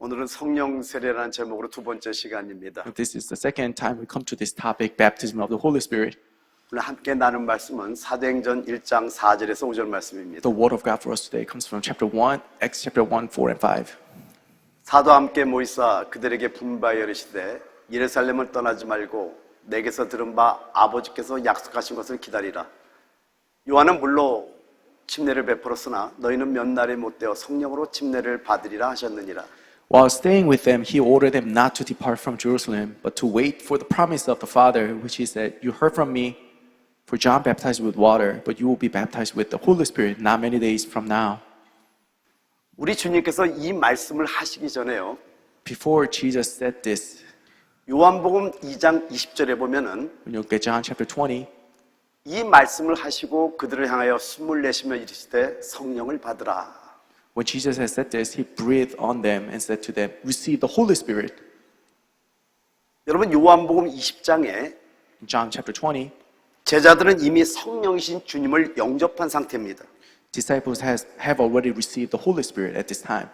오늘은 성령 세례라는 제목으로 두 번째 시간입니다. This is the second time we come to this topic, baptism of the Holy Spirit. 오늘 함께 나눈 말씀은 사도행전 1장 4절에서 5절 말씀입니다. The word of God for us today comes from chapter 1, Acts chapter 1, 4 and 5. 사도와 함께 모이사 그들에게 분바하여 이르시되 예루살렘을 떠나지 말고 내게서 들은 바 아버지께서 약속하신 것을 기다리라. 요한은 물로 침례를 베풀었으나 너희는 몇 날에 못되어 성령으로 침례를 받으리라 하셨느니라. While staying with them, he ordered them not to depart from Jerusalem, but to wait for the promise of the Father, which he said, "You heard from me, for John baptized with water, but you will be baptized with the Holy Spirit not many days from now." 우리 주님께서 이 말씀을 하시기 전에요. Before Jesus said this, 요한복음 2장 20절에 보면은 when you look at John chapter 20, 이 말씀을 하시고 그들을 향하여 숨을 내쉬며 이르시되 성령을 받으라. when Jesus had said this, he breathed on them and said to them, "Receive the Holy Spirit." 여러분 요한복음 20장에 In John chapter 20, 제자들은 이미 성령이신 주님을 영접한 상태입니다. disciples have already received the Holy Spirit at this time.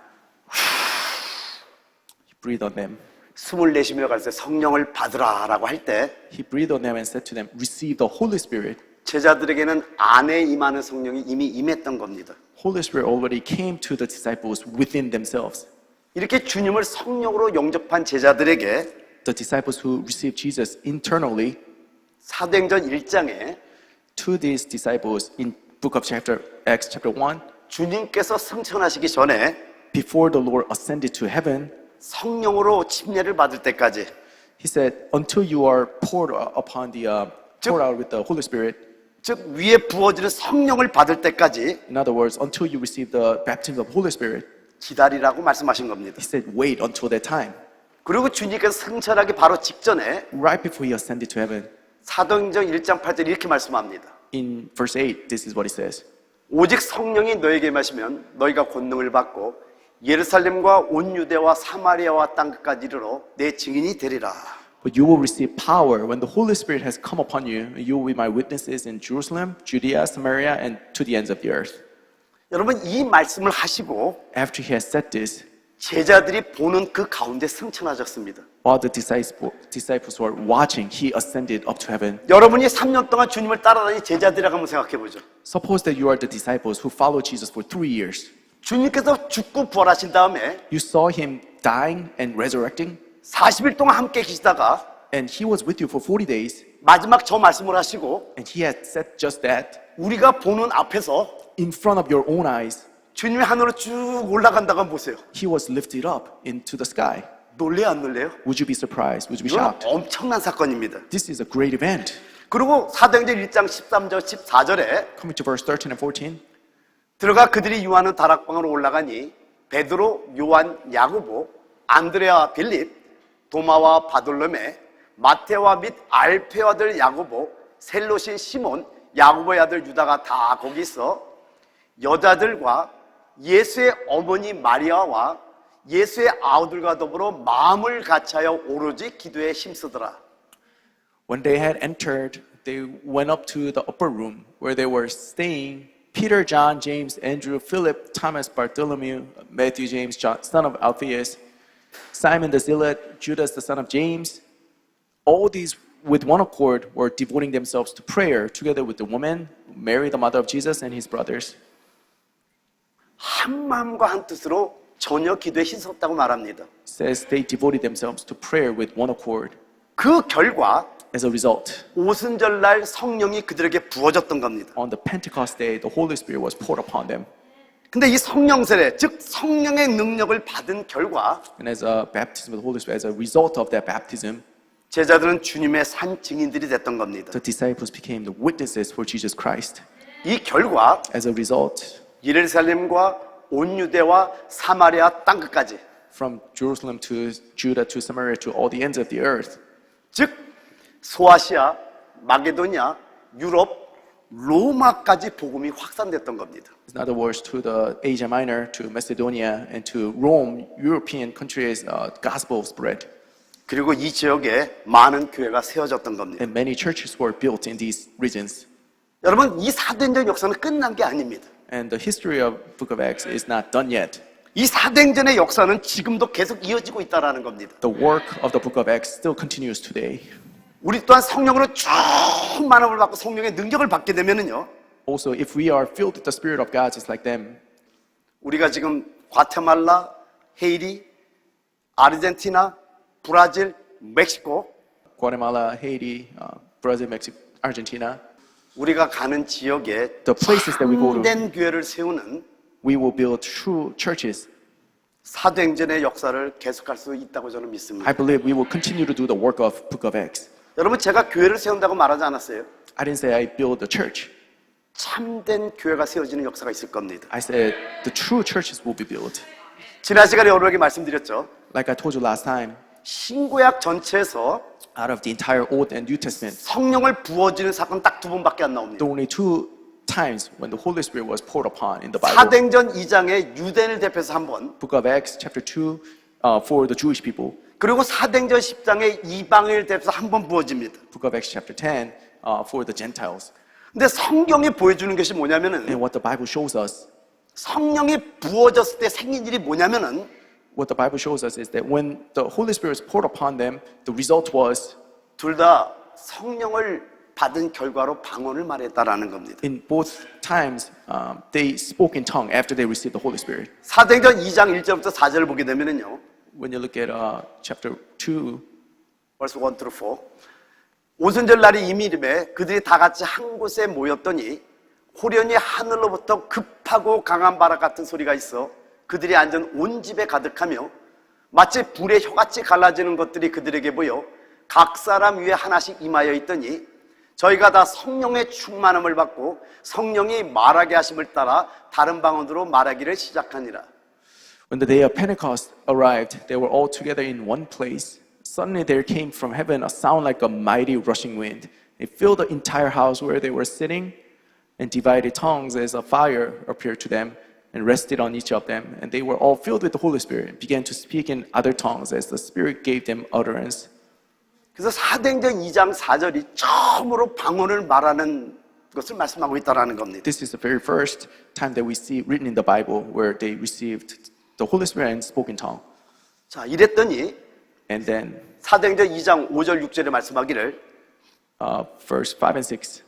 He breathed on them. 숨을 내쉬며 가르쳐 성령을 받으라라고 할 때 He breathed on them and said to them, "Receive the Holy Spirit." 제자들에게는 안에 임하는 성령이 이미 임했던 겁니다. Holy Spirit already came to the disciples within themselves. 이렇게 주님을 성령으로 영접한 제자들에게 The disciples who received Jesus internally, 사도행전 1장에 to these disciples in book of Acts chapter 1, 주님께서 승천하시기 전에 before the Lord ascended to heaven, 성령으로 침례를 받을 때까지 he said, "Until you are poured out with the Holy Spirit." 즉 위에 부어지는 성령을 받을 때까지 In other words, until you receive the baptism of the Holy Spirit, 기다리라고 말씀하신 겁니다. he said, "Wait until that time." 그리고 주님께서 승천하기 바로 직전에 Right before he ascended to heaven, 사도행전 1장 8절 이렇게 말씀합니다. in verse 8, this is what he says. 오직 성령이 너에게 임하시면 너희가 권능을 받고 예루살렘과 온 유대와 사마리아와 땅 끝까지 이르러 내 증인이 되리라. But you will receive power when the Holy Spirit has come upon you. You will be my witnesses in Jerusalem, Judea, Samaria, and to the ends of the earth. 여러분 이 말씀을 하시고 After he has said this, 제자들이 보는 그 가운데 승천하셨습니다. while the disciples were watching, he ascended up to heaven. 여러분이 3년 동안 주님을 따라다닌 제자들이라고 한번 생각해 보죠. Suppose that you are the disciples who followed Jesus for 3 years. 주님께서 죽고 부활하신 다음에 You saw him dying and resurrecting, 40일 동안 함께 계시다가 and he was with you for 40 days, 마지막 저 말씀을 하시고 and he had said just that. 우리가 보는 앞에서 In front of your own eyes, 주님이 하늘로 쭉 올라간다고 한번 보세요. he was lifted up into the sky. 놀래요 안 놀래요? Would you be surprised? Would you be 이건 shocked? 엄청난 사건입니다. This is a great event. 그리고 사도행전 1장 13절 14절에 Coming to verse 13 and 14. 들어가 그들이 유하는 다락방으로 올라가니 베드로, 요한, 야고보, 안드레아, 빌립, 도마와 바돌로메, 마테와 및 알페의 아들 야고보, 셀롯인 시몬, 야고보의 아들 유다가 다 거기 있어 여자들과 예수의 어머니 마리아와 예수의 아우들과 더불어 마음을 같이하여 오로지 기도에 힘쓰더라. When they had entered, they went up to the upper room where they were staying. Peter, John, James, Andrew, Philip, Thomas, Bartholomew, Matthew, James, John, son of Alphaeus, Simon the Zealot, Judas the son of James. All these with one accord were devoting themselves to prayer together with the woman, Mary the mother of Jesus, and his brothers. 한 마음과 한 뜻으로 전혀 기도에 힘썼다고 말합니다. It says they devoted themselves to prayer with one accord. 그 결과 As a result, 오순절날 성령이 그들에게 부어졌던 겁니다. on the Pentecost day, the Holy Spirit was poured upon them. 근데 이 성령 세례, 즉 성령의 능력을 받은 결과 And as a baptism of the Holy Spirit, as a result of that baptism, 제자들은 주님의 산 증인들이 됐던 겁니다. the disciples became the witnesses for Jesus Christ. 이 결과 As a result, 예루살렘과 온 유대와 사마리아 땅 끝까지, from Jerusalem to Judah to Samaria to all the ends of the earth, 즉 소아시아, 마게도니아, 유럽, 로마까지 복음이 확산됐던 겁니다. in other words, to the Asia Minor, to Macedonia, and to Rome, European countries, gospel spread. 그리고 이 지역에 많은 교회가 세워졌던 겁니다. And many churches were built in these regions. 여러분 이 사도행전 역사는 끝난 게 아닙니다. And the history of Book of Acts is not done yet. 이 사도행전의 역사는 지금도 계속 이어지고 있다는 겁니다. The work of the book of Acts still continues today. 우리 또한 성령으로 충만함을 받고 성령의 능력을 받게 되면은요, Also, if we are filled with the Spirit of God just like them, 우리가 지금 과테말라, 헤이리, 아르헨티나, 브라질, 멕시코, Guatemala, Haiti, Brazil, Mexico, Argentina, 우리가 가는 지역에 the places that we go to, 참된 교회를 세우는 we will build true churches. 사도행전의 역사를 계속할 수 있다고 저는 믿습니다. I believe we will continue to do the work of Book of Acts. 여러분, 제가 교회를 세운다고 말하지 않았어요. I didn't say I build a church. 참된 교회가 세워지는 역사가 있을 겁니다. I said the true churches will be built. 지난 시간에 여러분에게 말씀드렸죠. Like I told you last time, 신구약 전체에서 out of the entire Old and New Testament, 성령을 부어주는 사건 딱 2번밖에 안 나옵니다. there were only 2 times when the Holy Spirit was poured upon in the Bible. 사도행전 2장에 유대인을 대표해서 한 번, Book of Acts, chapter 2, for the Jewish people. 그리고 사도행전 10장에 이방인을 대표해서 한 번 부어집니다. Book of Acts, chapter 10, for the Gentiles. 근데 성경이 보여주는 것이 뭐냐면은, And what the Bible shows us, 성령이 부어졌을 때 생긴 일이 뭐냐면은, what the Bible shows us is that when the Holy Spirit was poured upon them, the result was, 둘 다 성령을 받은 결과로 방언을 말했다라는 겁니다. in both times, they spoke in tongue after they received the Holy Spirit. 사도행전 2장 1절부터 4절을 보게 되면은요, When you look at chapter 2, verse 1 through 4, 오순절 날이 이미 이름에 그들이 다 같이 한 곳에 모였더니 호련히 하늘로부터 급하고 강한 바람 같은 소리가 있어 그들이 앉은 온 집에 가득하며 마치 불의 혀같이 갈라지는 것들이 그들에게 보여 각 사람 위에 하나씩 임하여 있더니 저희가 다 성령의 충만함을 받고 성령이 말하게 하심을 따라 다른 방언으로 말하기를 시작하니라. when the day of Pentecost arrived, they were all together in one place. Suddenly there came from heaven a sound like a mighty rushing wind. It filled the entire house where they were sitting, and divided tongues as a fire appeared to them and rested on each of them. And they were all filled with the Holy Spirit and began to speak in other tongues as the Spirit gave them utterance. 그래서 사도행전 2장 4절이 처음으로 방언을 말하는 것을 말씀하고 있다는 겁니다. This is the very first time that we see written in the Bible where they received the Holy Spirit and spoke in tongue. 자, 이랬더니 And then 사도행전 2장 5절 6절에 말씀하기를 verse 5 and 6.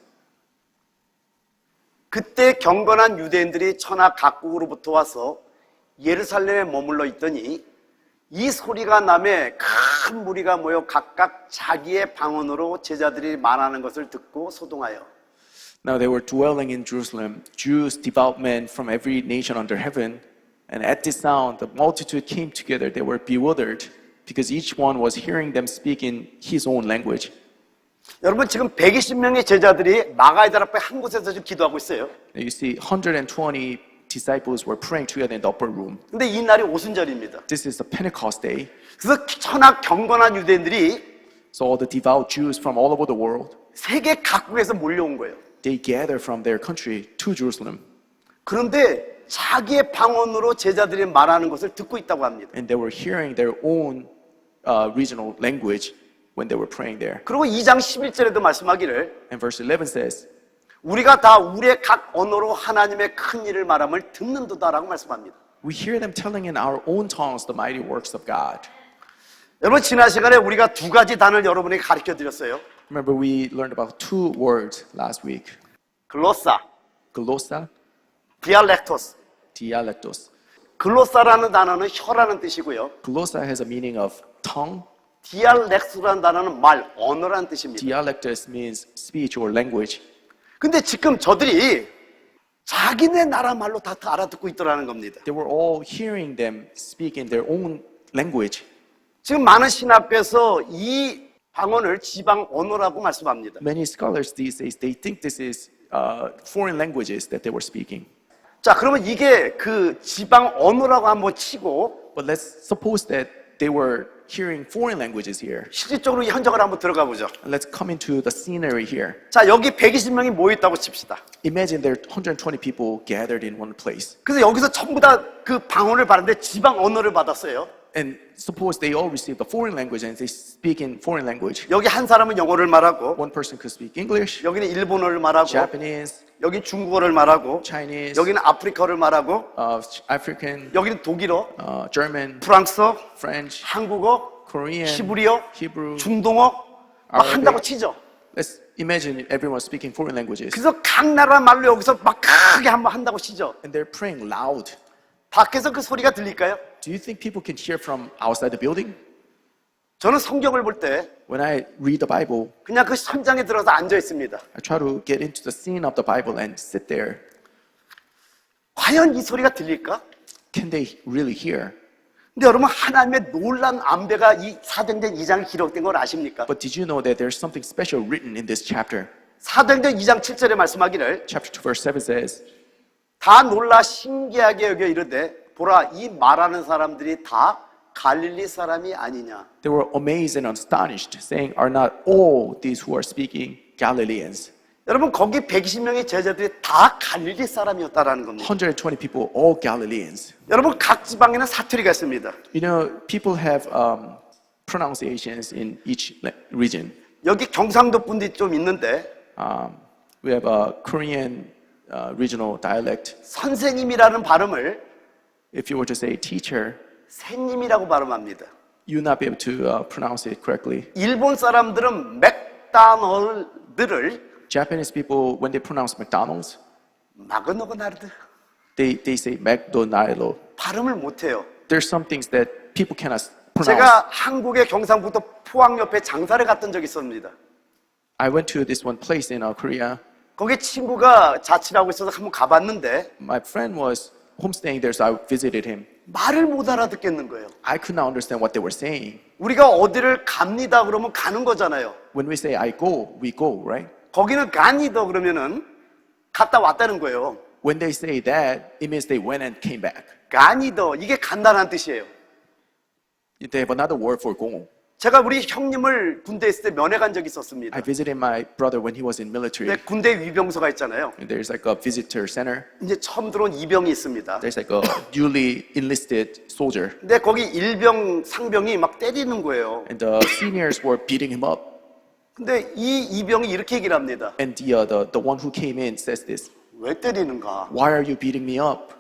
그때 경건한 유대인들이 천하 각국으로부터 와서 예루살렘에 머물러 있더니 이 소리가 나매 큰 무리가 모여 각각 자기의 방언으로 제자들이 말하는 것을 듣고 소동하여 Now they were dwelling in Jerusalem, Jews, devout men from every nation under heaven. And at this sound, the multitude came together. They were bewildered because each one was hearing them speak in his own language. 여러분, 지금 120명의 제자들이 마가이달 앞에 한 곳에서 지금 기도하고 있어요. You see, 120 disciples were praying together in the upper room. 근데 이 날이 오순절입니다. This is the Pentecost day. 그래서 천하 경건한 유대인들이 So all the devout Jews from all over the world, 세계 각국에서 몰려온 거예요. they gathered from their country to Jerusalem. 그런데 자기의 방언으로 제자들이 말하는 것을 듣고 있다고 합니다. And they were hearing their own regional language when they were praying there. 그리고 2장 11절에도 말씀하기를 And verse 11 says, 우리가 다 우리의 각 언어로 하나님의 큰 일을 말함을 듣는도다라고 말씀합니다. we hear them telling in our own tongues the mighty works of God. 여러분, 지난 시간에 우리가 두 가지 단어를 여러분에게 가르쳐 드렸어요. Remember we learned about 2 words last week. 글로사, Glossa, 디알렉토스. dialectos. 글로사라는 단어는 혀라는 뜻이고요. Glossa has a meaning of tongue. 디알렉스라는 단어는 말, 언어라는 뜻입니다. Dialectus means speech or language. 근데 지금 저들이 자기네 나라 말로 다 알아듣고 있더라는 겁니다. They were all hearing them speak in their own language. 지금 많은 신학교에서 이 방언을 지방 언어라고 말씀합니다. Many scholars these days, they think this is foreign languages that they were speaking. 자, 그러면 이게 그 지방 언어라고 한번 치고 But let's suppose that they were hearing foreign languages here. 실질적으로 이 현장을 한번 들어가 보죠. Let's come into the scenery here. 자, 여기 120명이 모여 있다고 칩시다. Imagine there are 120 people gathered in one place. 그래서 여기서 전부 다 그 방언을 받았는데 지방 언어를 받았어요. And suppose they all receive the foreign language and they speak in foreign language. 여기 한 사람은 영어를 말하고, One person could speak English, 여기는 일본어를 말하고, Japanese, 여기 중국어를 말하고, Chinese, 여기는 아프리카를 말하고, African, 여기는 독일어, German, 프랑스어, French, 한국어, Korean, 히브리어, Hebrew. 중동어 막 Arabic. 한다고 치죠. Let's imagine everyone speaking foreign languages. 그래서 각 나라 말로 여기서 막 크게 한번 한다고 치죠. And they're praying loud. 밖에서 그 소리가 들릴까요? Do you think people can hear from outside the building? 저는 성경을 볼 때 When I read the Bible, 그냥 그 현장에 들어서 앉아 있습니다. I try to get into the scene of the Bible and sit there. 과연 이 소리가 들릴까? Can they really hear? 근데 여러분 하나님의 놀란 안배가 이 사도행전 2장에 기록된 걸 아십니까? But did you know that there's something special written in this chapter? 사도행전 2장 7절에 말씀하기를 Chapter 2, verse 7 says, 다 놀라 신기하게 여겨 이르되 보라 이 말하는 사람들이 다 갈릴리 사람이 아니냐. They were amazed and astonished, saying, Are not all these who are speaking Galileans? 여러분 거기 120명의 제자들이 다 갈릴리 사람이었다라는 겁니다. 120 people, all Galileans. 여러분 각 지방에는 사투리가 있습니다. You know, people have pronunciations in each region. 여기 경상도 분들이 좀 있는데 We have a Korean regional dialect. 선생님이라는 발음을 If you were to say teacher, 새님이라고 발음합니다. you would not be able to pronounce it correctly. 일본 사람들은 맥다널드를 Japanese people, when they pronounce McDonald's, 마그노그나르드 they say McDonald's. 발음을 못해요. There's some things that people cannot pronounce. 제가 한국의 경상북도 포항 옆에 장사를 갔던 적이 있습니다. I went to this one place in Korea. 거기 친구가 자취를 하고 있어서 한번 가봤는데 My friend was homestaying there, so I visited him. 말을 못 알아듣겠는 거예요. I could not understand what they were saying. 우리가 어디를 갑니다 그러면 가는 거잖아요. When we say I go, we go, right? 거기는 가니더 그러면은 갔다 왔다는 거예요. When they say that, it means they went and came back. 가니더 이게 간다는 뜻이에요. They have another word for go. 제가 우리 형님을 군대에 있을 때 면회 간 적이 있었습니다. I visited my brother when he was in military. 근데 군대 위병소가 있잖아요. And there's like a visitor center. 이제 처음 들어온 이병이 있습니다. There's like a newly enlisted soldier. 근데 거기 일병, 상병이 막 때리는 거예요. And the seniors were beating him up. 근데 이 이병이 이렇게 얘기를 합니다. And the one who came in says this, 왜 때리는가? Why are you beating me up?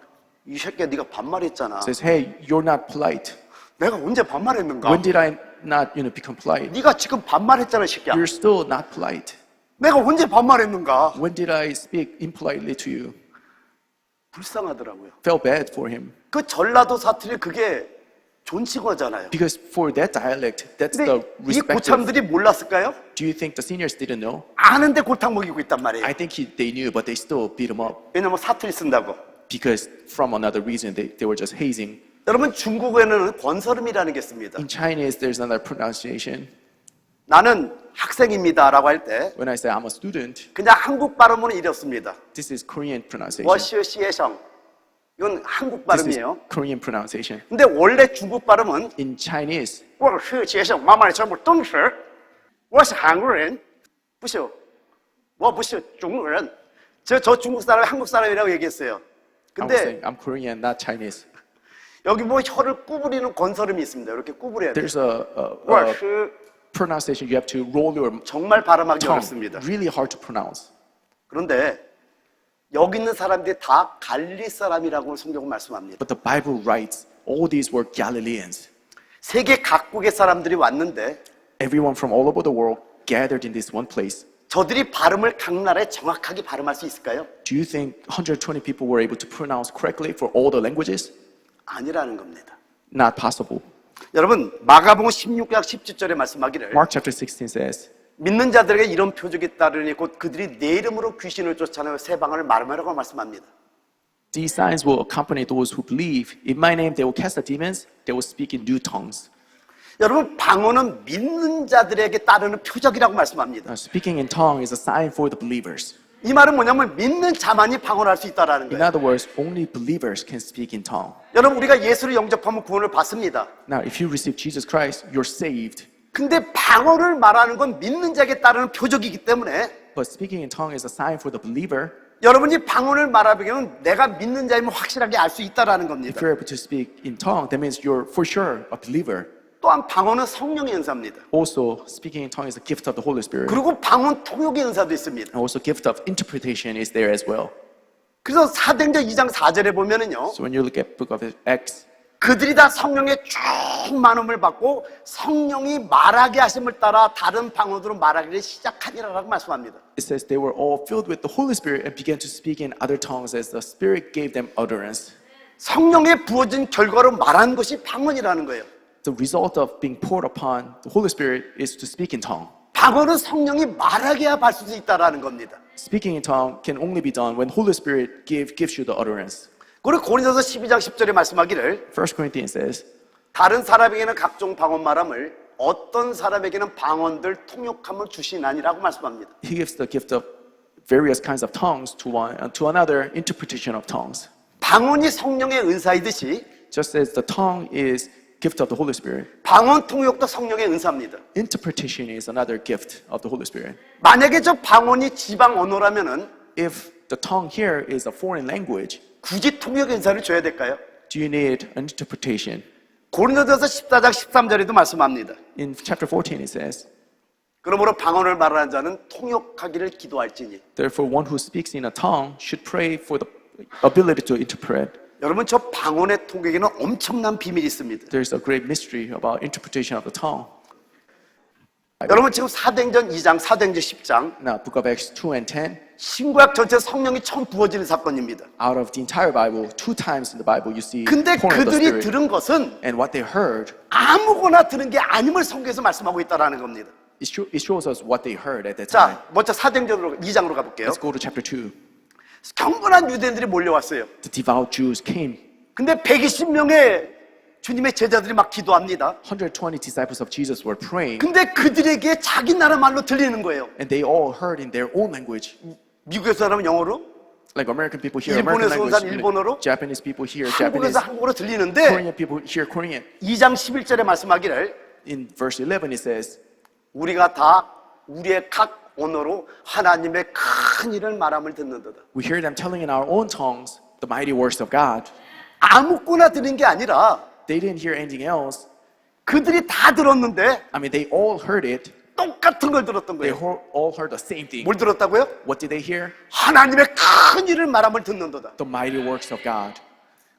이 새끼야 네가 반말했잖아. Says, Hey, you're not polite. 내가 언제 반말했는가? When did I not become polite? 네가 지금 반말했잖아, 이 새끼야. You're still not polite. 내가 언제 반말했는가? When did I speak impolitely to you? 불쌍하더라고요. Felt bad for him. 그 전라도 사투리 그게 존칭어잖아요. Because for that dialect, that's 근데 the 이 respective. 고참들이 몰랐을까요? Do you think the seniors didn't know? 아는데 골탕 먹이고 있단 말이에요. I think they knew, but they still beat him up. 왜냐면 사투리 쓴다고. Because from another reason, they were just hazing. 여러분 중국어에는 권설음이라는 게 있습니다. In Chinese, there's another pronunciation. 나는 학생입니다라고 할 때 When I say I'm a student, 그냥 한국 발음은 이렇습니다. this is Korean pronunciation. 我是学生. 이건 한국 This is 발음이에요. Korean pronunciation. 근데 원래 중국 발음은 In Chinese, 我是学生妈妈全部懂事我是韩国人不是我不是中国人저 중국 사람 한국 사람이라고 얘기했어요. I was 근데 saying I'm Korean, not Chinese. 여기 뭐 혀를 구부리는 권설음이 있습니다. 이렇게 구부려야 돼요. There's a 我是 pronunciation you have to roll your 정말 발음하기 tongue. 어렵습니다. Really hard to pronounce. 그런데 여기 있는 사람들이 다 갈릴리 사람이라고 성경은 말씀합니다. But the Bible writes all these were Galileans. 세계 각국의 사람들이 왔는데 Everyone from all over the world gathered in this one place. 저들이 발음을 각 나라에 정확하게 발음할 수 있을까요? Do you think 120 people were able to pronounce correctly for all the languages? 아니라는 겁니다. Not possible. 여러분 마가복음 16장 17절에 말씀하기를 Mark chapter 16 says, 믿는 자들에게 이런 표적이 따르니 곧 그들이 내 이름으로 귀신을 쫓아내어 새 방언을 말하라고 말씀합니다. These signs will accompany those who believe. In my name they will cast out demons. They will speak in new tongues. 여러분 방언은 믿는 자들에게 따르는 표적이라고 말씀합니다. Now, speaking in tongue is a sign for the believers. 이 말은 뭐냐면 믿는 자만이 방언할 수 있다라는 In 거예요. other words, only believers can speak in tongue. 여러분 우리가 예수를 영접하면 구원을 받습니다. Now, if you receive Jesus Christ, you're saved. 근데 방언을 말하는 건 믿는 자에게 따르는 표적이기 때문에 But speaking in tongue is a sign for the believer. 여러분이 방언을 말하면 내가 믿는 자임을 확실하게 알 수 있다라는 겁니다. If you're able to speak in tongue, that means you're for sure a believer. 또한 방언은 성령의 은사입니다. Also, speaking in tongue is a gift of the Holy Spirit. 그리고 방언 통역의 은사도 있습니다. And also, gift of interpretation is there as well. 그래서 사도행전 2장 4절에 보면은요, So when you look at Book of Acts, 그들이 다 성령의 충만함을 받고 성령이 말하게 하심을 따라 다른 방언으로 말하기를 시작하니라라고 말씀합니다. it says they were all filled with the Holy Spirit and began to speak in other tongues as the Spirit gave them utterance. 성령에 부어진 결과로 말하는 것이 방언이라는 거예요. The result of being poured upon the Holy Spirit is to speak in tongue. 방언은 성령이 말하게 해야 할 수 있다라는 겁니다. Speaking in tongue can only be done when Holy Spirit gives you the utterance. 그리고 고린도서 12장 10절에 말씀하기를 1 Corinthians says, 다른 사람에게는 각종 방언 말함을 어떤 사람에게는 방언들 통역함을 주시나니라고 말씀합니다. He gives the gift of various kinds of tongues to one, to another interpretation of tongues. 방언이 성령의 은사이듯이 Just as the tongue is gift of the Holy Spirit, 방언 통역도 성령의 은사입니다. interpretation is another gift of the Holy Spirit. 만약에 저 방언이 지방 언어라면은 If the tongue here is a foreign language, 굳이 통역 은사를 줘야 될까요? do you need an interpretation? 고린도전서 14장 13절에도 말씀합니다. In chapter 14 it says, 그러므로 방언을 말하는 자는 통역하기를 기도할지니. therefore one who speaks in a tongue should pray for the ability to interpret. 여러분 저 방언의 통역에는 엄청난 비밀이 있습니다. There's a great mystery about interpretation of the tongue. 여러분 지금 사도행전 2장, 사도행전 10장 Now, Book of Acts 2 and 10, 신구약 전체 성령이 처음 부어지는 사건입니다. out of the entire Bible, 2 times in the Bible you see 근데 pouring of the 그들이 Spirit. 들은 것은 And what they heard, 아무거나 들은 게 아님을 성경에서 말씀하고 있다는 겁니다. it shows us what they heard at that time. 자, 먼저 사도행전으로 2장으로 가볼게요. Let's go to chapter 2. 경건한 유대인들이 몰려왔어요. The devout Jews came. 근데 120명의 주님의 제자들이 막 기도합니다. 120 disciples of Jesus were praying, 근데 그들에게 자기 나라 말로 들리는 거예요. and they all heard in their own language. 미국에서 사람은 영어로, Like American people hear American 일본에서 온 language, 사람 일본어로, Japanese people hear Japanese, 한국에서 한국어로 들리는데 Korean people hear Korean. 2장 11절에 말씀하기를 In verse 11 it says, 우리가 다 우리의 각 언어로 하나님의 큰 일을 말함을 듣는도다. we hear them telling in our own tongues the mighty works of God. 아무거나 들은 게 아니라 They didn't hear anything else. 그들이 다 들었는데 I mean, they all heard it. 똑같은 걸 들었던 They 거예요. all heard the same thing. 뭘 들었다고요? What did they hear? 하나님의 큰 일을 말함을 듣는도다. The mighty works of God.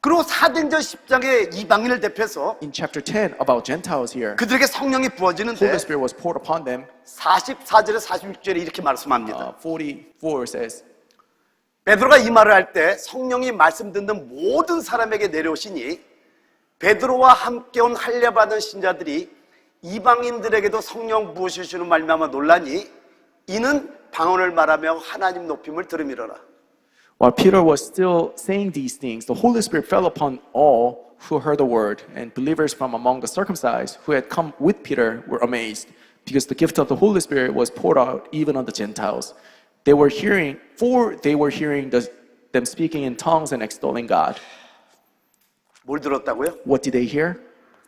그리고 사도행전 10장에 이방인을 대표해서 In chapter 10 about Gentiles here, 그들에게 성령이 Holy 부어지는데 Spirit was poured upon them. 44절에 46절에 이렇게 말씀합니다. 44 says, 베드로가 이 말을 할 때 성령이 말씀 듣는 모든 사람에게 내려오시니 베드로와 함께 온 할례받은 신자들이 이방인들에게도 성령 부으시는 말미암아 놀라니 이는 방언을 말하며 하나님 높임을 들음이로라. while Peter was still saying these things, the Holy Spirit fell upon all who heard the word, and believers from among the circumcised who had come with Peter were amazed, because the gift of the Holy Spirit was poured out even on the Gentiles. They were hearing them speaking in tongues and extolling God. 뭘 들었다고요? What did they hear?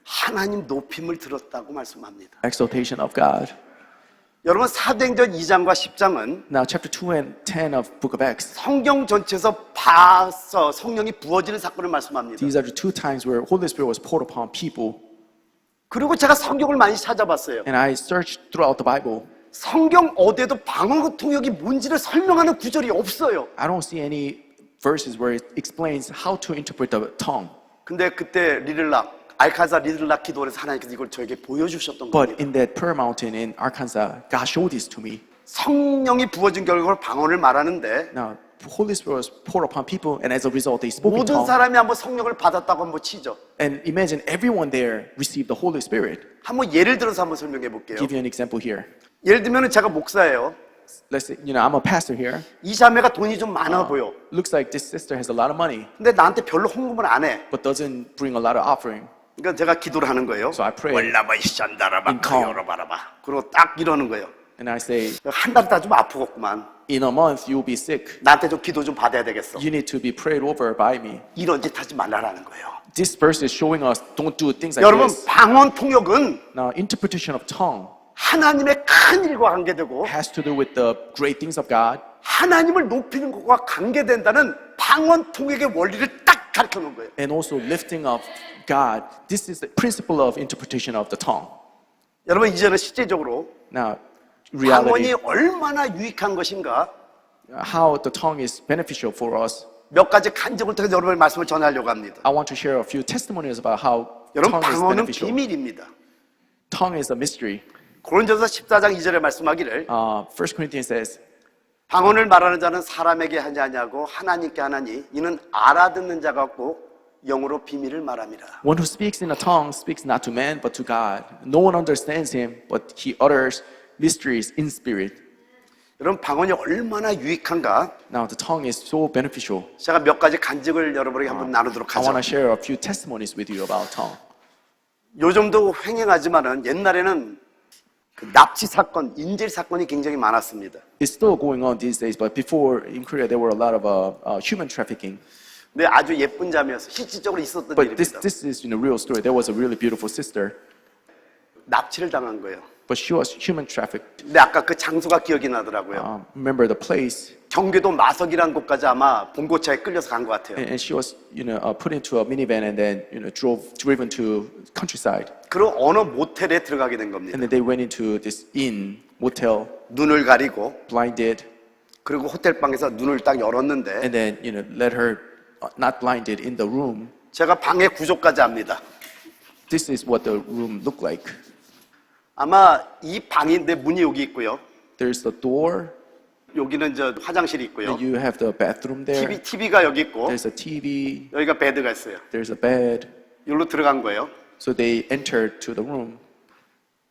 하나님 높임을 들었다고 말씀합니다. Exaltation of God. 여러분 사도행전 2장과 10장은 Now, chapter 2 and 10 of Book of Acts, 성경 전체에서 봐서 성령이 부어지는 사건을 말씀합니다. these are the 2 times where Holy Spirit was poured upon people. 그리고 제가 성경을 많이 찾아봤어요. And I searched throughout the Bible. 성경 어디에도 방언 통역이 뭔지를 설명하는 구절이 없어요. I don't see any verses where it explains how to interpret the tongue. 근데 그때 알칸사 리들락 기도원에서 하나님께서 이걸 저에게 보여주셨던 But 겁니다. in that prayer mountain in Arkansas, God showed this to me. 성령이 부어진 결과로 방언을 말하는데 Now, Holy Spirit was poured upon people, and as a result, they spoke in 모든 tongues. 사람이 한번 성령을 받았다고 한번 치죠. And imagine everyone there received the Holy Spirit. 한번 예를 들어서 한번 설명해 볼게요. Give you an example here. 예를 들면 제가 목사예요. Let's say, I'm a pastor here. 이 자매가 돈이 좀 많아 보여. Looks like this sister has a lot of money, 근데 나한테 별로 헌금을 안 해. but doesn't bring a lot of offering. 그러니까 제가 기도를 하는 거예요. So I pray 월라바 샨다라바 in tongue. 열어봐라봐. 그리고 딱 이러는 거예요. And I say, 한 달 있다 좀 아프겠구만. in a month you'll be sick. 나한테 좀 기도 좀 받아야 되겠어. You need to be prayed over by me. 이런 짓 하지 말라라는 거예요. This verse is showing us don't do things like 여러분, this. 방언 통역은 Now, interpretation of tongue 하나님의 큰 일과 관계되고 has to do with the great things of God. 하나님을 높이는 것과 관계된다는 방언 통역의 원리를 딱 가르쳐 놓은 거예요. And also lifting up God. This is the principle of interpretation of the tongue. 여러분, 이제는 실제적으로 Now, 방언이 reality, 얼마나 유익한 것인가 how the tongue is beneficial for us. 몇 가지 간증을 통해서 여러분의 말씀을 전하려고 합니다. I want to share a few testimonies about how 여러분, tongue is 방언은 beneficial. 비밀입니다. Tongue is a mystery. 고린도서 14장 2절에 말씀하기를 1 Corinthians says, 방언을 말하는 자는 사람에게 하냐냐고 하나님께 하나니 이는 알아듣는 자 같고 영으로 비밀을 말함이라. one who speaks in a tongue speaks not to man but to God. No one understands him, but he utters mysteries in spirit. 여러분, 방언이 얼마나 유익한가? Now the tongue is so beneficial. 제가 몇 가지 간증을 여러분에게 한번 나누도록 I want 하죠. to share a few testimonies with you about tongue. 요즘도 횡행하지만은 옛날에는 그 납치 사건, 인질 사건이 굉장히 많았습니다. It's still going on these days, but before in Korea there were a lot of human trafficking. 근데 아주 예쁜 자매였어. 실질적으로 있었던 But 일입니다. this is a real story. There was a really beautiful sister, 납치를 당한 거예요. but she was human trafficked. 근데 아까 그 장소가 기억이 나더라고요. Remember the place, 경기도 마석이라는 곳까지 아마 봉고차에 끌려서 간 것 같아요. and she was put into a minivan and then driven to countryside. 그리고 어느 모텔에 들어가게 된 겁니다. And then they went into this inn motel, 눈을 가리고 blinded, 그리고 호텔 방에서 눈을 딱 열었는데 and then let her not blinded in the room. 제가 방의 구조까지 압니다. This is what the room looked like. 아마 이 방인데 문이 여기 있고요. There's the door, 여기는 저 화장실이 있고요. and you have the bathroom there. TV가 여기 있고 There's a TV, 여기가 베드가 있어요. there's a bed. 여기로 들어간 거예요. So they entered to the room,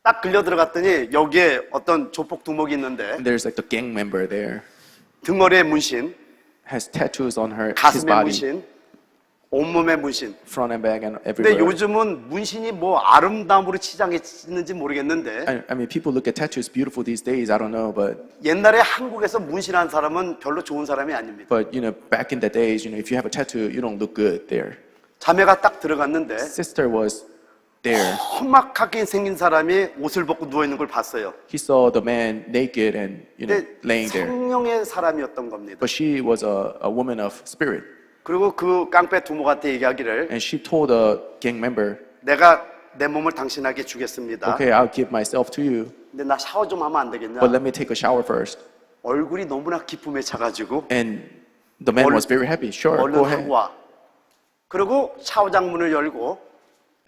딱 끌려 들어갔더니 여기에 어떤 조폭 두목이 있는데 and there's like the gang member there, 등머리에 문신, has tattoos on his 가슴에 body, 문신, 온몸에 문신. front and back and 근데 everywhere. 요즘은 문신이 뭐 아름다움으로 치장했는지 모르겠는데 I mean, people look at tattoos beautiful these days. I don't know, but 옛날에 한국에서 문신한 사람은 별로 좋은 사람이 아닙니다. back in the days, if you have a tattoo, you don't look good there. 자매가 딱 들어갔는데 Sister was there. 험악하게 생긴 사람이 옷을 벗고 누워 있는 걸 봤어요. He saw the man naked and 근데 laying there. 성령의 사람이었던 겁니다. But she was a woman of spirit, 그리고 그 깡패 두목한테 얘기하기를 and she told the gang member, 내가 내 몸을 당신에게 주겠습니다. "Okay, I'll give myself to you, 근데 나 샤워 좀 하면 안 되겠냐? but let me take a shower first." 얼굴이 너무나 기쁨에 차가지고 And the man was very happy. Sure, 얼른 go 하고 ahead. 와. 그리고 샤워장 문을 열고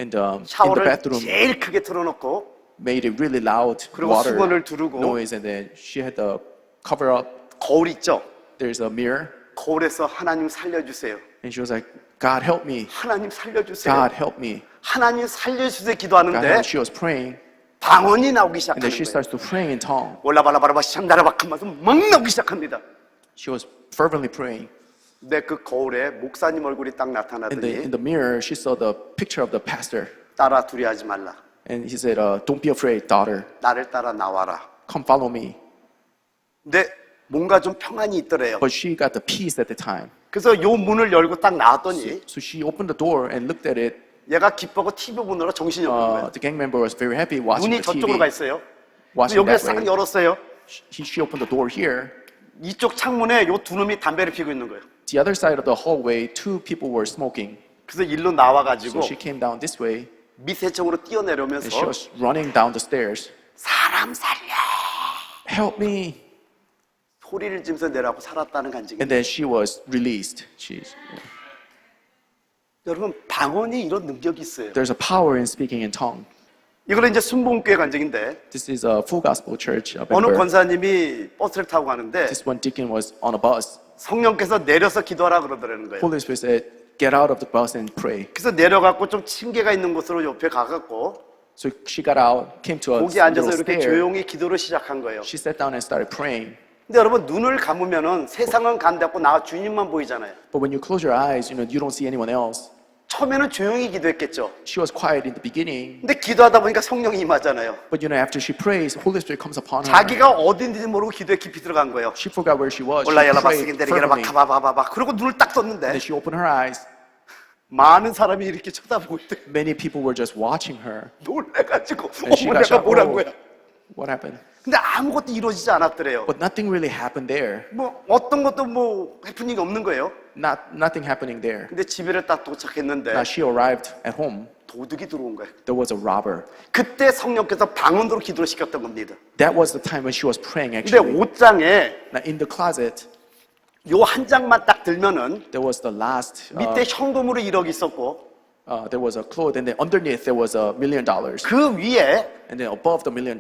And in the 샤워를 bathroom, 제일 크게 틀어놓고 made it really loud 그리고 water 수건을 두르고 noise, and then she had to cover up. 거울 있죠? There's a mirror, 거울에서 하나님 살려주세요. and she was like, "God help me, 하나님 살려주세요. God help me." 하나님 살려주세요 God 기도하는데 help me. She was praying, 방언이 나오기 and then 시작하는 she 거예요. starts to pray in tongue. 올라발라바라바 샹다라바카마서 막 나오기 시작합니다. She was fervently praying. 근데 그 거울에 목사님 얼굴이 딱 In 나타나더니 the mirror, she saw the picture of the pastor, 따라 두려워하지 말라. and he said, "Don't be afraid, daughter. 나를 따라 나와라. Come follow me." 근데 뭔가 좀 평안이 있더래요. But she got the peace at the time. 그래서 요 문을 열고 딱 나왔더니 So she opened the door and looked at it. 얘가 기뻐하고 TV 보느라 정신이 없는 거예요. The gang member was very happy watching 눈이 the 저쪽으로 가 TV, 있어요. watching 여기를 that 싹 way. 열었어요. She opened the door here. 이쪽 창문에 요 두 놈이 담배를 피고 있는 거예요. The other side of the hallway, two people were smoking. 그래서 일로 나와가지고 So she came down this way, 밑에 쪽으로 and she 뛰어내려면서 was running down the stairs. 사람 살려 Help me! 소리를 지면서 내려가고 살았다는 간증이. And then she was released. 여러분 방언이 이런 능력이 있어요. There's a power in speaking in tongue. 이거는 이제 순복음교회 간증인데 This is a full gospel church. 어느 member. 권사님이 버스를 타고 가는데 This one deacon was on a bus. 성령께서 내려서 기도하라 그러더라는 거예요. Holy Spirit said, "Get out of the bus and pray." 그래서 내려갖고 좀 층계가 있는 곳으로 옆에 가갖고 So she got out, came to a 거기 앉아서 little 이렇게 stair. 조용히 기도를 시작한 거예요. She sat down and started praying. 근데 여러분 눈을 감으면은 세상은 간다고 나 주님만 보이잖아요. But when you close your eyes, you don't see anyone else. 처음에는 조용히 기도했겠죠. She was quiet in the beginning, 근데 기도하다 보니까 성령이 임하잖아요. but after she prays, Holy Spirit comes upon her. 자기가 어딘지 모르고 기도에 깊이 들어간 거예요. She forgot where she was. She 올라야라 prayed 바스긴 데리게라 막 fervently. 가바바바바. 그리고 눈을 딱 And 떴는데 then she opened her eyes. 많은 사람이 이렇게 쳐다보고 있대. Many people were just watching her. 놀래가지고 And she 어머 got 내가 shocked. 뭘 한 Oh, 거야. what happened? 근데 아무것도 이루어지지 않았더래요. But nothing really happened there. 뭐 어떤 것도 뭐 해프닝이 없는 거예요. Nothing happening there. 근데 집에를 딱 도착했는데 Now she arrived at home. 도둑이 들어온 거예요. There was a robber. 그때 성령께서 방언으로 기도를 시켰던 겁니다. That was the time when she was praying 근데 actually. 옷장에 Now in the closet, 요 한 장만 딱 들면은 there was the last, 밑에 현금으로 1억 있었고 there was a cloth, and then underneath there was $1 million. 그 위에 And then above the $1 million,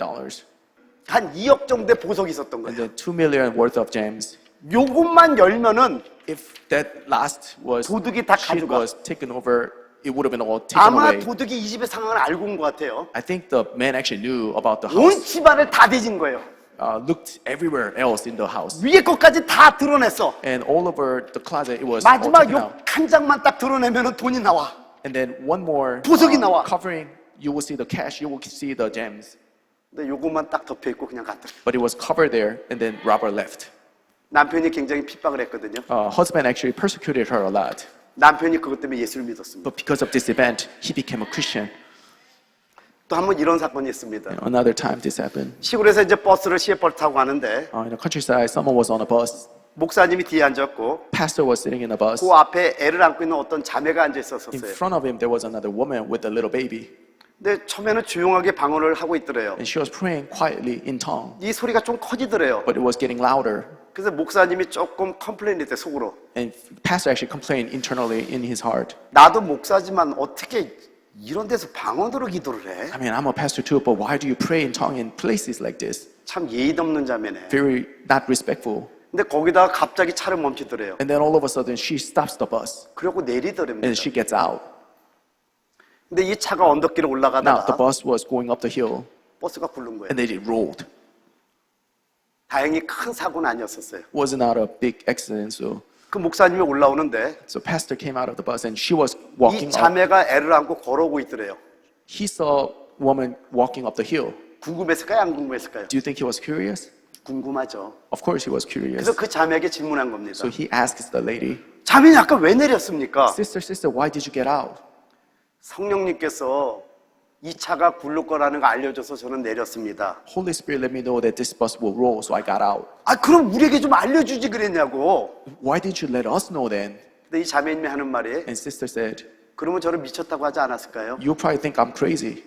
한 2억 정도의 보석이 있었던 and 거예요. then $2 million worth of gems. 요것만 열면은 If that last was 도둑이 다 sheet 가져가. was taken over, it would have been all taken 아마 away. 도둑이 이 집의 상황을 알고 온 것 같아요. I think the man actually knew about the 온 house. 집안을 다 뒤진 거예요. Looked everywhere else in the house, 위에 것까지 다 드러냈어. and all over the closet it was all 마지막 taken out. 요 한 장만 딱 드러내면은 돈이 나와. And then one more 보석이 나와. covering, you will see the cash, you will see the gems. 근데 요것만 딱 덮여 있고 그냥 갔더래. But it was covered there, and then robber left. 남편이 굉장히 핍박을 했거든요. Husband actually persecuted her a lot, 남편이 그것 때문에 예수를 믿었습니다. but because of this event, he became a Christian. 또 한 번 이런 사건이 있습니다. Another time this happened. 시골에서 이제 버스를 시외버스 타고 가는데 In the countryside, someone was on a bus. 목사님이 뒤에 앉았고 Pastor was sitting in a bus. 그 앞에 애를 안고 있는 어떤 자매가 앉아 In 있었어요. front of him, there was another woman with a little baby, 근데 처음에는 조용하게 방언을 하고 있더래요. and she was praying quietly in tongue, 이 소리가 좀 커지더래요. but it was getting louder. 그래서 목사님이 조금 컴플레인 했대 속으로. And pastor actually complained internally in his heart. 나도 목사지만 어떻게 이런 데서 방언으로 기도를 해? I mean, I'm a pastor too, but why do you pray in tongue in places like this? 참 예의 없는 자매네. Very not respectful. 근데 거기다가 갑자기 차를 멈추더래요. And then all of a sudden, she stops the bus, 그리고 내리더랍니다. and she gets out. 근데 이 차가 언덕길을 Now, the 올라가다가 bus was going up the hill, 버스가 굴른 거예요. and then it rolled. 다행히 큰 사고는 아니었었어요. It was not a big accident, 그 목사님이 올라오는데 so pastor came out of the bus, and she was 이 walking up. 자매가 애를 안고 걸어오고 있더래요. He saw a woman walking up the hill. 궁금했을까요? 안 궁금했을까요? Do you think he was curious? 궁금하죠. Of course he was curious. 그래서 그 자매에게 질문한 겁니다. So he asked the lady, 자매는 아까 왜 내렸습니까? sister, why did you get out? 성령님께서 이 차가 굴릴 거라는 거 알려줘서 저는 내렸습니다. Holy Spirit let me know that this bus will roll, so I got out. 아 그럼 우리에게 좀 알려주지 그랬냐고. Why didn't you let us know then? 근데 이 자매님이 하는 말이 And sister said, 그러면 저를 미쳤다고 하지 않았을까요? you probably think I'm crazy.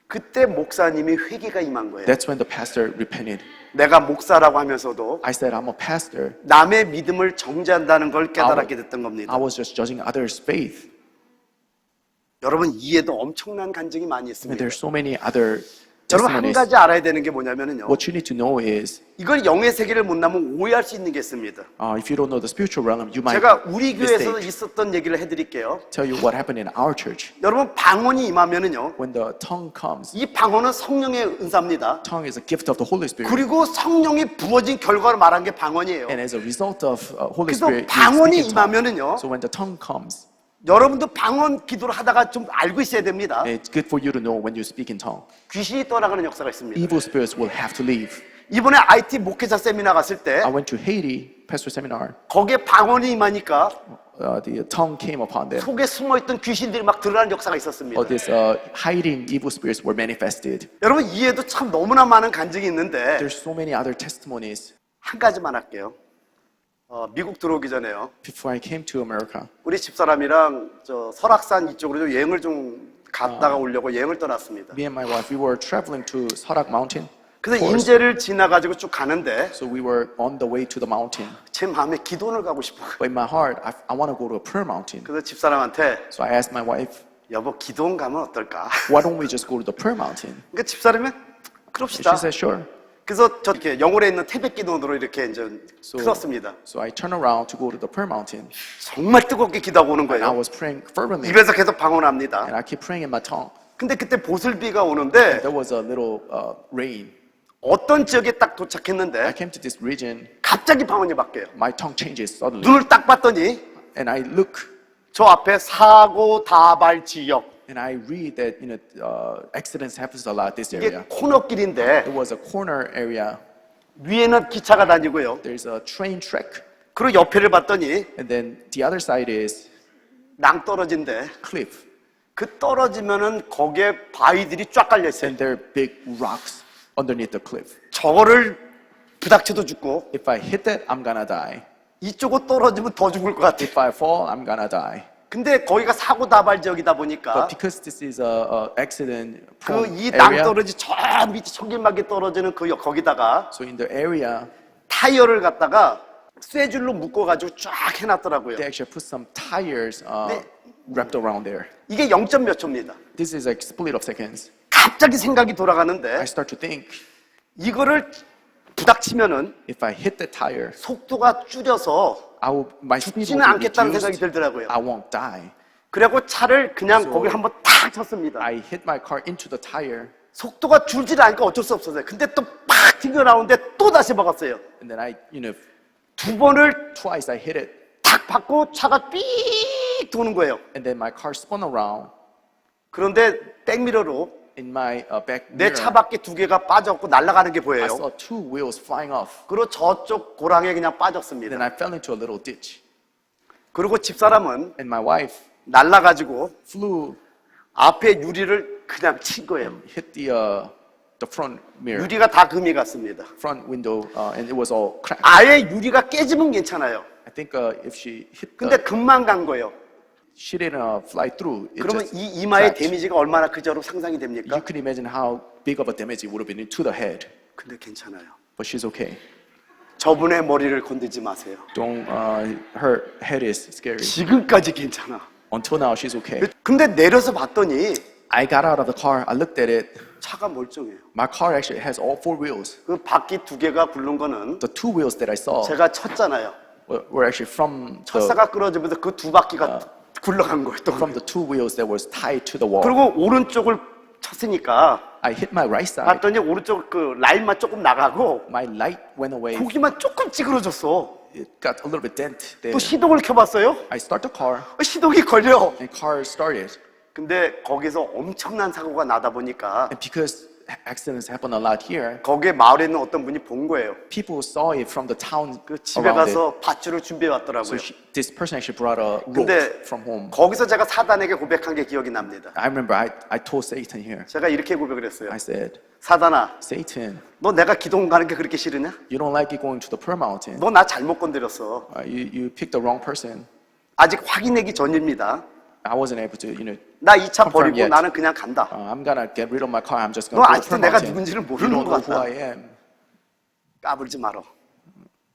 그때 목사님이 회개가 임한 거예요. That's when the pastor repented. 내가 목사라고 하면서도 I said, I'm a pastor. 남의 믿음을 정죄한다는 걸 깨달았게 됐던 겁니다. I was just judging others' faith. 여러분 이해도 엄청난 간증이 많이 And 있습니다. there's so many other 여러분 한 testimonies. 가지 알아야 되는 게 뭐냐면요. What you need to know is, 이걸 영의 세계를 못 나면 오해할 수 있는 게 있습니다. if you don't know the spiritual realm, you might 제가 우리 교회에서 mistake. 있었던 얘기를 해드릴게요. Tell you what happened in our church. 여러분 방언이 임하면은요. When the tongue comes, 이 방언은 성령의 은사입니다. tongue is a gift of the Holy Spirit. 그리고 성령이 부어진 결과로 말한 게 방언이에요. And as a result of Holy 그래서 Spirit, you 방언이 speak in tongue. 임하면은요. So when the tongue comes, 여러분도 방언 기도를 하다가 좀 알고 있어야 됩니다. it's good for you to know when you speak in tongue. 귀신이 떠나가는 역사가 있습니다. Evil spirits will have to leave. 이번에 IT 목회자 세미나 갔을 때 I went to Haiti, pastor seminar. 거기에 방언이 임하니까 The tongue came upon them. 속에 숨어있던 귀신들이 막 드러나는 역사가 있었습니다. These hiding evil spirits were manifested. 여러분 이해도 참 너무나 많은 간증이 있는데 There's so many other testimonies. 한 가지만 할게요. 미국 들어오기 전에요. Before I came to America, 우리 집사람이랑 저 설악산 이쪽으로 좀 여행을 좀 갔다가 오려고 여행을 떠났습니다. me and my wife, we were traveling to Sarak Mountain. 그래서 course. 인제를 지나가지고 쭉 가는데 So we were on the way to the mountain. 제 마음에 기도원을 가고 싶어. But in my heart, I want to go to a prayer mountain. 그래서 집사람한테 So I asked my wife, 여보 기도원 가면 어떨까? why don't we just go to the prayer mountain? 그러니까 집사람이 And 그럽시다. she said, sure. 그래서 저 이렇게 영월에 있는 태백 기도원으로 이렇게 이제 틀었습니다. So I turned around to go to the prayer mountain. 정말 뜨겁게 기도하고 오는 And I 거예요. was praying fervently. 입에서 계속 방언합니다. And I kept praying in my tongue. 근데 그때 보슬비가 오는데 There was a little rain. 어떤 지역에 딱 I 도착했는데 came to this region. 갑자기 방언이 바뀌어요. My tongue changes suddenly. 눈을 딱 봤더니 And I look, 저 앞에 사고 다발 지역. And I read that accidents happens a lot this 이게 area. 코너길인데 It was a corner area. 위에는 기차가 다니고요. There's a train track, 그리고 옆에를 봤더니 and then the other side is 낭떠러진데 cliff, 그 떨어지면은 거기에 바위들이 쫙 깔려 있어요. and there are big rocks underneath the cliff. 저거를 부닥쳐도 죽고 If I hit that, I'm gonna die. 이쪽으로 떨어지면 더 죽을 것 같아. If I fall, I'm gonna die. 근데 거기가 사고 다발 지역이다 But 보니까 because this is a accident 그 prone 이 area, 낭떠러지 저 밑에 천길막이 떨어지는 거기다가 so in the area, 타이어를 갖다가 쇠줄로 묶어가지고 쫙 해놨더라고요. they actually put some tires 네. wrapped around there. 이게 0점 몇 초입니다. This is like split of seconds. 갑자기 생각이 I 돌아가는데 start to think, 이거를 부닥치면은 if I hit the tire, 속도가 줄여서 my speed 죽지는 will be 않겠다는 생각이 reduced. 들더라고요. I won't die. 그래갖고 차를 그냥 So- 거기 한번 탁 쳤습니다. I hit my car into the tire, 속도가 줄질 않으니까 어쩔 수 없었어요. 근데 또 팍 튕겨나오는데 또 다시 박았어요. and then I, 두 번을 twice I hit it, 탁 받고 차가 삐 도는 거예요. and then my car spun around. 그런데 백미러로 In my back 내 mirror, 차 밖에 두 개가 빠졌고 날아가는 게 I 보여요. saw two wheels flying off. 그리고 저쪽 고랑에 그냥 Then 빠졌습니다. I fell into a little ditch. 그리고 집사람은 And my wife 날아가지고 flew, 앞에 유리를 그냥 친 거예요. hit the front mirror, 유리가 다 금이 갔습니다. front window, and it was all cracked. 아예 유리가 깨지면 괜찮아요. I think if she hit 근데 the, 금만 간 거예요. she didn't fly through. It 그러면 just 이 이마의 cracked. 데미지가 얼마나 그저로 상상이 됩니까? You can imagine how big of a damage it would have been to the head. 근데 괜찮아요. But she's okay. 저분의 머리를 건들지 마세요. Don't. Her head is scary. 지금까지 괜찮아. Until now, she's okay. 근데 내려서 봤더니 I got out of the car. I looked at it. 차가 멀쩡해요. My car actually has all four wheels. 그 바퀴 두 개가 굴른 거는 The two wheels that I saw 제가 쳤잖아요. were actually from the 첫사가 끌어지면서 그 두 바퀴가 굴러간 거예요. 또. from the two wheels that was tied to the wall. 그리고 오른쪽을 쳤으니까 I hit my right side. 봤더니 오른쪽 그 라인만 조금 나가고 My light went away. 고기만 조금 찌그러졌어. It got a little bit dent there. 또 시동을 켜봤어요. I start the car, 시동이 걸려. and car started. 근데 거기서 엄청난 사고가 나다 보니까 And because accidents happen a lot here, 거기에 마을에 있는 어떤 분이 본 거예요. people saw it from the town 그 집에 around it. 가서 밧줄을 준비해 So 왔더라고요. this person actually brought a rope 근데 from home. 거기서 제가 사단에게 고백한 게 기억이 납니다. I remember I told Satan here. 제가 이렇게 고백을 했어요. I said, 사단아, Satan, 너 내가 기도원 가는 게 그렇게 싫으냐? you don't like it going to the Pearl Mountain. 너 나 잘못 건드렸어. You picked the wrong person. 아직 확인하기 전입니다. I wasn't able to, 나 이 차 Confirm 버리고 yet. 나는 그냥 간다. I'm gonna get rid of my car. I'm just 너 gonna go to 아직도 the Pearl 내가 Mountain. 누군지를 You 모르는 don't 것 know who 같다. I am. 까불지 말어.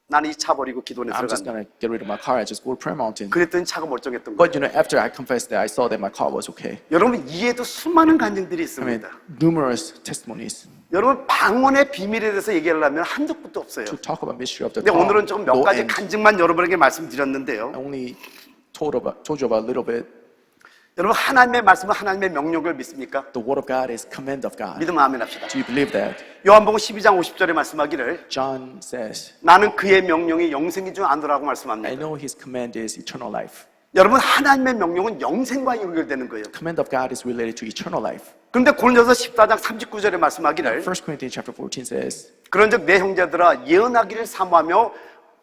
나는 이 차 버리고 기도원에 I'm just 들어간다. gonna get rid of my car. I just go to Pearl Mountain. 그랬더니 차가 멀쩡했던 거예요. But after I confessed that, I saw that my car was okay. 여러분 이에도 수많은 간증들이 I mean, 있습니다. numerous testimonies 여러분 방언의 비밀에 대해서 얘기하려면 한두 끝도 없어요. to talk about mystery of the 근데 tongue. 오늘은 좀 몇 No 가지 end. 간증만 여러분에게 말씀드렸는데요. I only told you about a little bit. 여러분 하나님의 말씀은 하나님의 명령을 믿습니까? The word of God is command of God. 믿으면 아멘 합시다. Do you believe that? 요한복음 12장 50절에 말씀하기를 John says, 나는 그의 명령이 영생인 줄 아노라고 I 말씀합니다. know his command is eternal life. 여러분 하나님의 명령은 영생과 연결되는 거예요. Command of God is related to eternal life. 그런데 고린도서 14장 39절에 말씀하기를 1 Corinthians chapter 14 says, 그런즉 내 형제들아 예언하기를 사모하며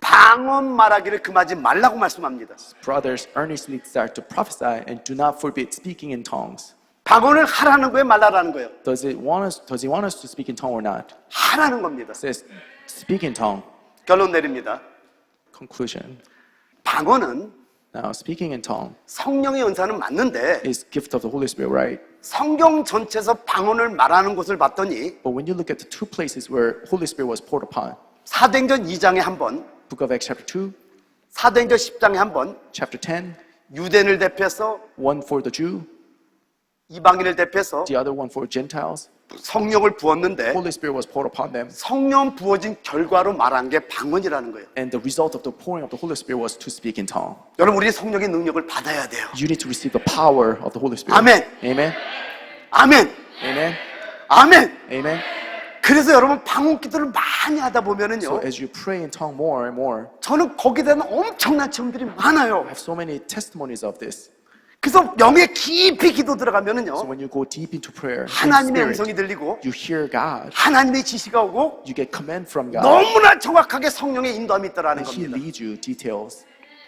방언 말하기를 금하지 말라고 말씀합니다. brothers earnestly desire to prophesy and do not forbid speaking in tongues. 방언을 하라는 거예요, 말라라는 거예요? Does he want us to speak in tongue or not? 하라는 겁니다. It says, speak in tongue. 결론 내립니다. Conclusion. 방언은 Now, speaking in tongue 성령의 은사는 맞는데 is gift of the Holy Spirit, right? 성경 전체에서 방언을 말하는 곳을 봤더니 But when you look at the two places where Holy Spirit was poured upon, 사도행전 2장에 한 번, Book of Acts chapter 2, 사도행전 10장에 한 번, chapter 10, 유대인을 대표해서 one for the Jew, 이방인을 대표해서 the other one for Gentiles. 성령을 부었는데 Holy Spirit was poured upon them, 성령 부어진 결과로 말한 게 방언이라는 거예요. and the result of the pouring of the Holy Spirit was to speak in tongue. 여러분 우리 성령의 능력을 받아야 돼요. You need to receive the power of the Holy Spirit. Amen. Amen. 아멘. Amen. 아멘. Amen. 그래서 여러분 방언 기도를 많이 하다 So 보면은요, as you pray in tongue more and more, 저는 거기에 대한 엄청난 체험들이 많아요. I have so many testimonies of this. 그래서 영에 깊이 기도 So 들어가면은요, when you go deep into prayer, in 하나님의 spirit, 음성이 들리고 you hear God, 하나님의 지시가 오고 you get command from God, 너무나 정확하게 성령의 인도함이 있더라는 and He 겁니다. leads you details.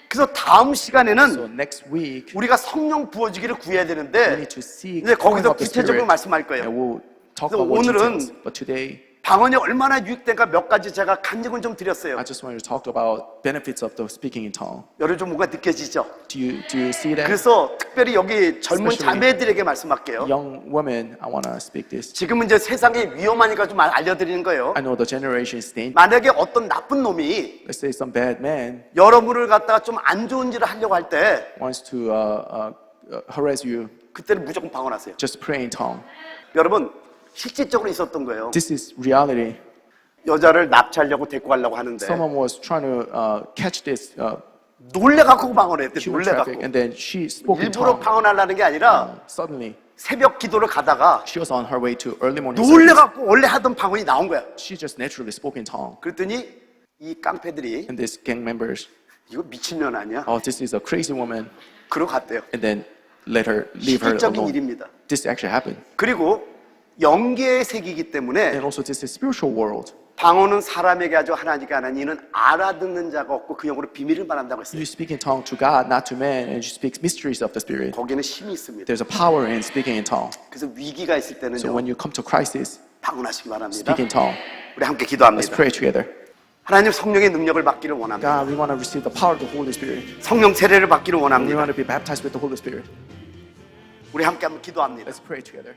그래서 다음 So 시간에는 next week, 우리가 성령 부어주기를 구해야 we 되는데 need to seek 이제 pouring 거기서 of the 구체적으로 Spirit, 말씀할 거예요. and we'll talk 그래서 about more 오늘은 details. But today, 방언이 얼마나 유익된가 몇 가지 제가 간증을 좀 드렸어요. I just want to talk about benefits of the speaking in tongue. 여러분 좀 뭔가 느껴지죠? Do you see that? 그래서 특별히 여기 젊은 Especially 자매들에게 말씀할게요. Young women, I want to speak this. 지금은 이제 세상이 위험하니까 좀 알려드리는 거예요. I know the generation is dangerous. 만약에 어떤 나쁜 놈이 Let's say some bad man 여러분을 갖다가 좀 안 좋은 일을 하려고 할 때 wants to harass you. 그때는 무조건 방언하세요. Just pray in tongue. 여러분 실질적으로 있었던 거예요. This is reality. 여자를 납치하려고 데리고 가려고 하는데 Someone was trying to catch this 놀래갖고 방언했대. human traffic, 놀래갖고 and then she spoke in 일부러 tongue. 방언하려는 게 아니라 Suddenly, 새벽 기도를 가다가 she was on her way to early morning service. 놀래갖고 원래 하던 방언이 나온 거야. She just naturally spoke in tongue. 그랬더니 이 깡패들이 And these gang members, 이거 미친년 아니야? oh, this is a crazy woman, 그러고 갔대요. and then let her leave her 실질적인 alone. 일입니다. This actually happened. 그리고 영계의 세계이기 때문에 And also, this is spiritual world. 방언은 사람에게 하죠. 하나님께 하나니 이는 알아듣는 자가 없고 그 영으로 비밀을 말한다고 했어요. You speak in tongue to God, not to man, and you speak mysteries of the Spirit. 거기는 힘이 있습니다. There's a power in speaking in tongue. 그래서 위기가 있을 So 때는요, when you come to crisis, 방언하시기 바랍니다. speak in tongue. 우리 함께 Let's 기도합니다. pray together. 하나님 성령의 능력을 받기를 원합니다. God, we want to receive the power of the Holy Spirit. 성령 세례를 받기를 We 원합니다. want to be baptized with the Holy Spirit. 우리 함께 한번 기도합니다. Let's pray together.